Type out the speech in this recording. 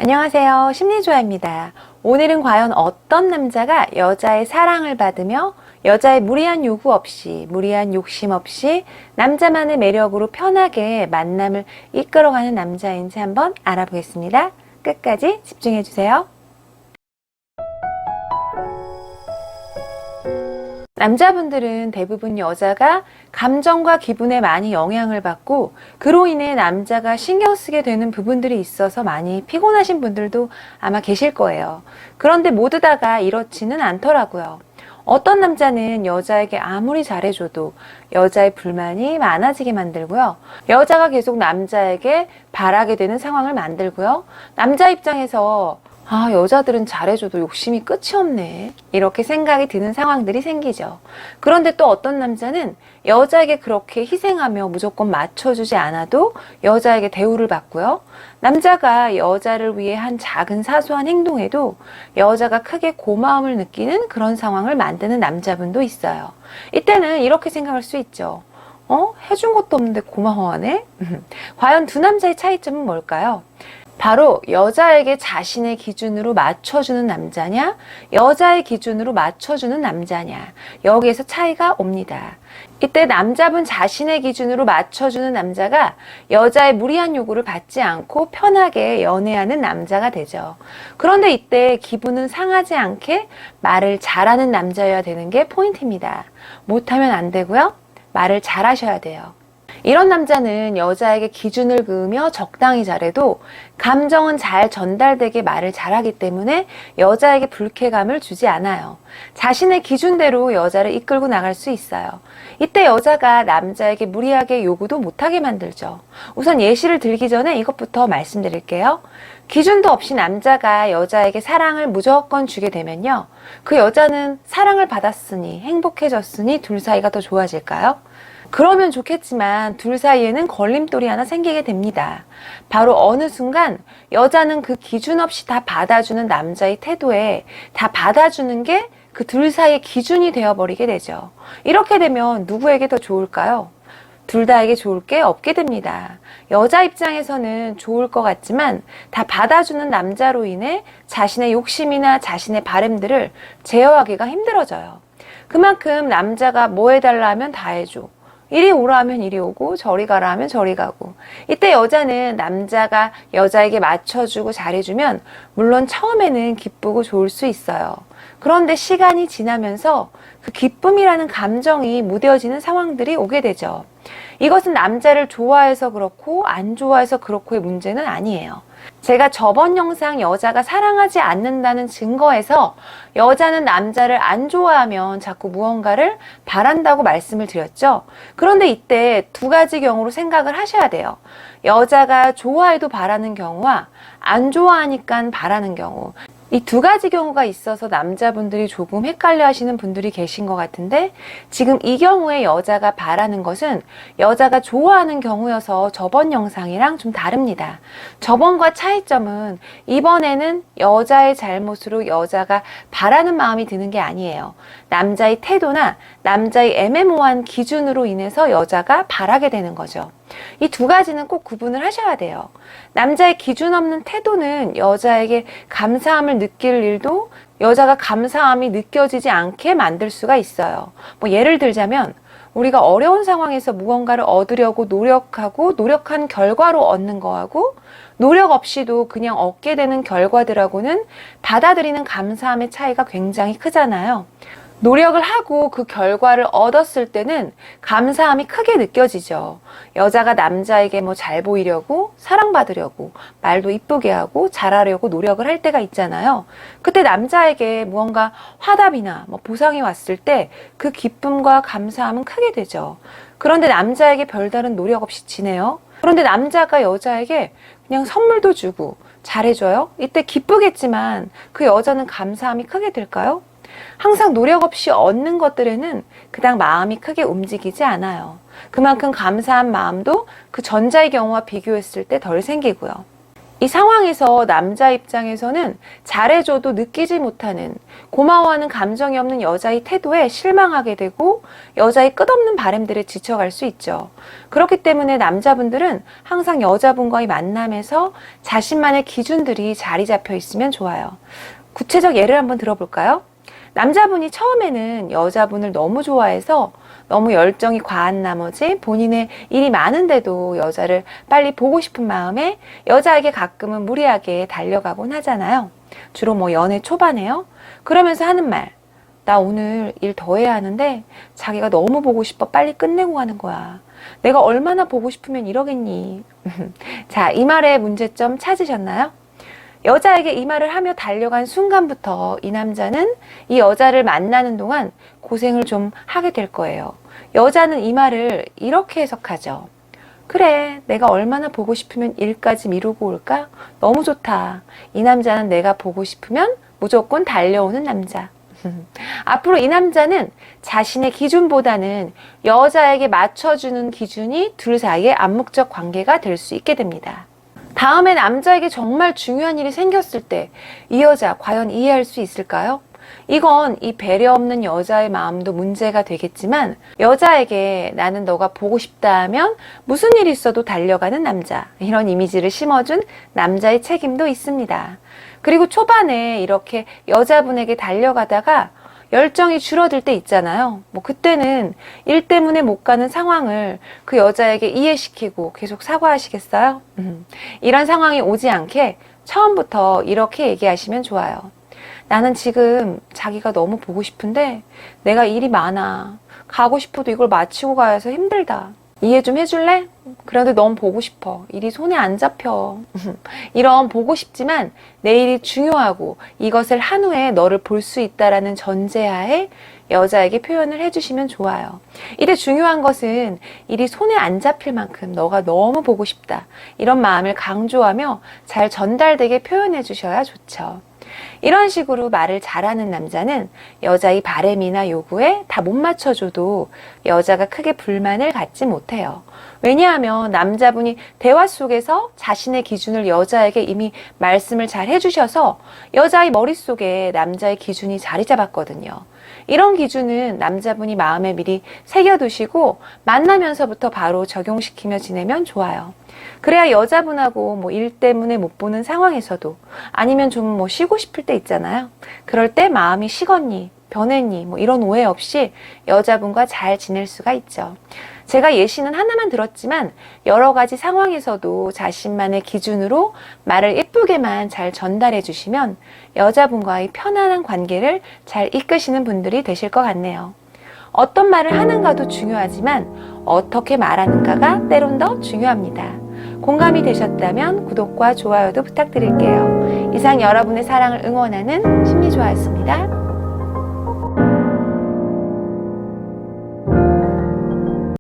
안녕하세요. 심리조아입니다. 오늘은 과연 어떤 남자가 여자의 사랑을 받으며 여자의 무리한 요구 없이, 무리한 욕심 없이 남자만의 매력으로 편하게 만남을 이끌어가는 남자인지 한번 알아보겠습니다. 끝까지 집중해주세요. 남자분들은 대부분 여자가 감정과 기분에 많이 영향을 받고 그로 인해 남자가 신경 쓰게 되는 부분들이 있어서 많이 피곤하신 분들도 아마 계실 거예요. 그런데 모두 다가 이렇지는 않더라고요. 어떤 남자는 여자에게 아무리 잘해줘도 여자의 불만이 많아지게 만들고요. 여자가 계속 남자에게 바라게 되는 상황을 만들고요. 남자 입장에서 여자들은 잘해줘도 욕심이 끝이 없네, 이렇게 생각이 드는 상황들이 생기죠. 그런데 또 어떤 남자는 여자에게 그렇게 희생하며 무조건 맞춰주지 않아도 여자에게 대우를 받고요. 남자가 여자를 위해 한 작은 사소한 행동에도 여자가 크게 고마움을 느끼는 그런 상황을 만드는 남자분도 있어요. 이때는 이렇게 생각할 수 있죠. 해준 것도 없는데 고마워하네? 과연 두 남자의 차이점은 뭘까요? 바로 여자에게 자신의 기준으로 맞춰주는 남자냐, 여자의 기준으로 맞춰주는 남자냐, 여기에서 차이가 옵니다. 이때 남자분 자신의 기준으로 맞춰주는 남자가 여자의 무리한 요구를 받지 않고 편하게 연애하는 남자가 되죠. 그런데 이때 기분은 상하지 않게 말을 잘하는 남자여야 되는 게 포인트입니다. 못하면 안 되고요. 말을 잘하셔야 돼요. 이런 남자는 여자에게 기준을 그으며 적당히 잘해도 감정은 잘 전달되게 말을 잘하기 때문에 여자에게 불쾌감을 주지 않아요. 자신의 기준대로 여자를 이끌고 나갈 수 있어요. 이때 여자가 남자에게 무리하게 요구도 못하게 만들죠. 우선 예시를 들기 전에 이것부터 말씀드릴게요. 기준도 없이 남자가 여자에게 사랑을 무조건 주게 되면요, 그 여자는 사랑을 받았으니, 행복해졌으니 둘 사이가 더 좋아질까요? 그러면 좋겠지만 둘 사이에는 걸림돌이 하나 생기게 됩니다. 바로 어느 순간 여자는 그 기준 없이 다 받아주는 남자의 태도에 다 받아주는 게 그 둘 사이의 기준이 되어버리게 되죠. 이렇게 되면 누구에게 더 좋을까요? 둘 다에게 좋을 게 없게 됩니다. 여자 입장에서는 좋을 것 같지만 다 받아주는 남자로 인해 자신의 욕심이나 자신의 바램들을 제어하기가 힘들어져요. 그만큼 남자가 뭐 해달라 하면 다 해줘. 이리 오라 하면 이리 오고 저리 가라 하면 저리 가고. 이때 여자는 남자가 여자에게 맞춰주고 잘해주면 물론 처음에는 기쁘고 좋을 수 있어요. 그런데 시간이 지나면서 그 기쁨이라는 감정이 무뎌지는 상황들이 오게 되죠. 이것은 남자를 좋아해서 그렇고 안 좋아해서 그렇고의 문제는 아니에요. 제가 저번 영상 여자가 사랑하지 않는다는 증거에서 여자는 남자를 안 좋아하면 자꾸 무언가를 바란다고 말씀을 드렸죠. 그런데 이때 두 가지 경우로 생각을 하셔야 돼요. 여자가 좋아해도 바라는 경우와 안 좋아하니까 바라는 경우. 이 두 가지 경우가 있어서 남자분들이 조금 헷갈려 하시는 분들이 계신 것 같은데, 지금 이 경우에 여자가 바라는 것은 여자가 좋아하는 경우여서 저번 영상이랑 좀 다릅니다. 저번과 차이점은 이번에는 여자의 잘못으로 여자가 바라는 마음이 드는 게 아니에요. 남자의 태도나 남자의 애매모호한 기준으로 인해서 여자가 바라게 되는 거죠. 이 두 가지는 꼭 구분을 하셔야 돼요. 남자의 기준 없는 태도는 여자에게 감사함을 느낄 일도 여자가 감사함이 느껴지지 않게 만들 수가 있어요. 예를 들자면 우리가 어려운 상황에서 무언가를 얻으려고 노력하고 노력한 결과로 얻는 거하고 노력 없이도 그냥 얻게 되는 결과들하고는 받아들이는 감사함의 차이가 굉장히 크잖아요. 노력을 하고 그 결과를 얻었을 때는 감사함이 크게 느껴지죠. 여자가 남자에게 잘 보이려고, 사랑받으려고, 말도 이쁘게 하고 잘하려고 노력을 할 때가 있잖아요. 그때 남자에게 무언가 화답이나 보상이 왔을 때 그 기쁨과 감사함은 크게 되죠. 그런데 남자에게 별다른 노력 없이 지내요. 그런데 남자가 여자에게 그냥 선물도 주고 잘해줘요. 이때 기쁘겠지만 그 여자는 감사함이 크게 될까요? 항상 노력 없이 얻는 것들에는 그닥 마음이 크게 움직이지 않아요. 그만큼 감사한 마음도 그 전자의 경우와 비교했을 때 덜 생기고요. 이 상황에서 남자 입장에서는 잘해줘도 느끼지 못하는, 고마워하는 감정이 없는 여자의 태도에 실망하게 되고 여자의 끝없는 바람들에 지쳐갈 수 있죠. 그렇기 때문에 남자분들은 항상 여자분과의 만남에서 자신만의 기준들이 자리 잡혀 있으면 좋아요. 구체적 예를 한번 들어볼까요? 남자분이 처음에는 여자분을 너무 좋아해서 너무 열정이 과한 나머지 본인의 일이 많은데도 여자를 빨리 보고 싶은 마음에 여자에게 가끔은 무리하게 달려가곤 하잖아요. 주로 뭐 연애 초반에요. 그러면서 하는 말, 나 오늘 일 더 해야 하는데 자기가 너무 보고 싶어 빨리 끝내고 가는 거야. 내가 얼마나 보고 싶으면 이러겠니? 자, 이 말의 문제점 찾으셨나요? 여자에게 이 말을 하며 달려간 순간부터 이 남자는 이 여자를 만나는 동안 고생을 좀 하게 될 거예요. 여자는 이 말을 이렇게 해석하죠. 그래, 내가 얼마나 보고 싶으면 일까지 미루고 올까? 너무 좋다. 이 남자는 내가 보고 싶으면 무조건 달려오는 남자. 앞으로 이 남자는 자신의 기준보다는 여자에게 맞춰주는 기준이 둘 사이의 암묵적 관계가 될 수 있게 됩니다. 다음에 남자에게 정말 중요한 일이 생겼을 때 이 여자 과연 이해할 수 있을까요? 이건 이 배려 없는 여자의 마음도 문제가 되겠지만 여자에게 나는 너가 보고 싶다 하면 무슨 일이 있어도 달려가는 남자, 이런 이미지를 심어준 남자의 책임도 있습니다. 그리고 초반에 이렇게 여자분에게 달려가다가 열정이 줄어들 때 있잖아요. 뭐 그때는 일 때문에 못 가는 상황을 그 여자에게 이해시키고 계속 사과하시겠어요? 이런 상황이 오지 않게 처음부터 이렇게 얘기하시면 좋아요. 나는 지금 자기가 너무 보고 싶은데 내가 일이 많아. 가고 싶어도 이걸 마치고 가야 해서 힘들다. 이해 좀 해줄래? 그런데 너무 보고 싶어. 일이 손에 안 잡혀. 이런 보고 싶지만 내 일이 중요하고 이것을 한 후에 너를 볼 수 있다라는 전제하에 여자에게 표현을 해주시면 좋아요. 이때 중요한 것은 일이 손에 안 잡힐 만큼 너가 너무 보고 싶다. 이런 마음을 강조하며 잘 전달되게 표현해 주셔야 좋죠. 이런 식으로 말을 잘하는 남자는 여자의 바램이나 요구에 다 못 맞춰줘도 여자가 크게 불만을 갖지 못해요. 왜냐하면 남자분이 대화 속에서 자신의 기준을 여자에게 이미 말씀을 잘 해주셔서 여자의 머릿속에 남자의 기준이 자리 잡았거든요. 이런 기준은 남자분이 마음에 미리 새겨두시고 만나면서부터 바로 적용시키며 지내면 좋아요. 그래야 여자분하고 뭐 일 때문에 못 보는 상황에서도 아니면 좀 뭐 쉬고 싶을 때 있잖아요. 그럴 때 마음이 식었니, 변했니 뭐 이런 오해 없이 여자분과 잘 지낼 수가 있죠. 제가 예시는 하나만 들었지만 여러 가지 상황에서도 자신만의 기준으로 말을 예쁘게만 잘 전달해 주시면 여자분과의 편안한 관계를 잘 이끄시는 분들이 되실 것 같네요. 어떤 말을 하는가도 중요하지만 어떻게 말하는가가 때론 더 중요합니다. 공감이 되셨다면 구독과 좋아요도 부탁드릴게요. 이상 여러분의 사랑을 응원하는 심리조아였습니다.